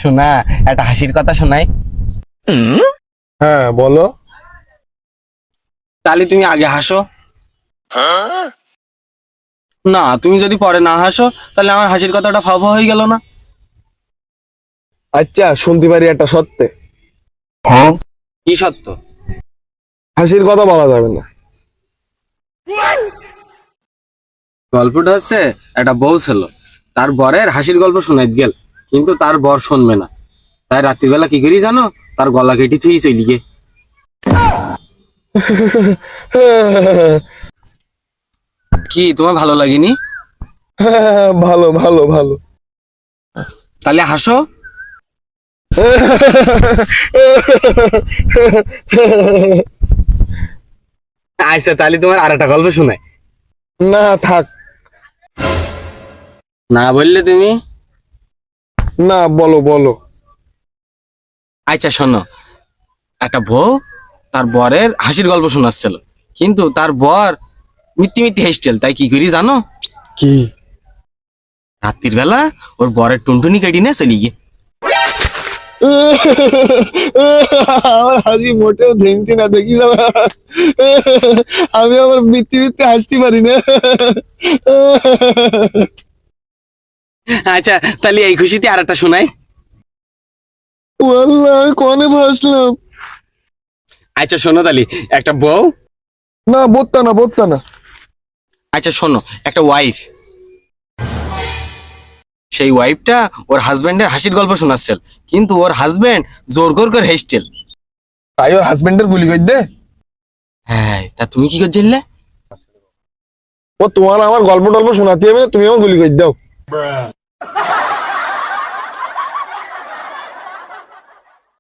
শোনা, একটা হাসির কথা শোনাই। হ্যাঁ বলো। তাহলে তুমি আগে হাসো। না, তুমি যদি পরে না হাসো তাহলে আমার হাসির কথাটা ফাও ফাও হয়ে গেল না। আচ্ছা শুনতে পারি একটা সত্যি। কি সত্য? হাসির কথা বলা যাবে না। গল্পটা হচ্ছে, একটা বউ ছিল, তার বরের হাসির গল্প শোনাই গেল, কিন্তু তার বর শুনবে না। তাই রাত্রিবেলা কি করি জানো, তার গলা কেটে থুই চলি গে। কি তোমার ভালো লাগেনি? ভালো ভালো ভালো। তাহলে হাসো। আচ্ছা, তাহলে তোমার আর একটা গল্প শোনাই। না থাক। না বললে তুমি? না বলো বলো। আচ্ছা শোনো, একটা বউ তার বরের হাসির গল্প শোনাচ্ছিল, কিন্তু তার বর মিথ্যে মিথ্যে হেসছিল। তাই কি করি জানো? কি? রাত্রির বেলা ওর বরের টুনটুনি কেটে নিয়ে চলি গিয়ে। আমার হাসি মোটেও থেমতি না, দেখি যাবে। আমি আমার বৃত্তি বৃত্তি হাসতে পারি না। আচ্ছা, তাহলে এই খুশিতে আর একটা শোনাই। ওয়াল্লাহ আমি কনে ভাসলাম। আচ্ছা শোনো, তাহলে একটা বউ, না বলতা না বলতা না। আচ্ছা শোনো, একটা ওয়াইফ, সেই ওয়াইফটা ওর হাজবেন্ডের হাসির গল্প শোনাচ্ছিল, কিন্তু ওর হাজবেন্ড জোর করে হেসছিল। তাই ওর হাজবেন্ডের গুলি করে দে। হ্যাঁ, তা তুমি কি করছিলে? ও তোমার আমার গল্প টল্প শোনাতে হবে না, তুমি আমার গুলি করে দাও।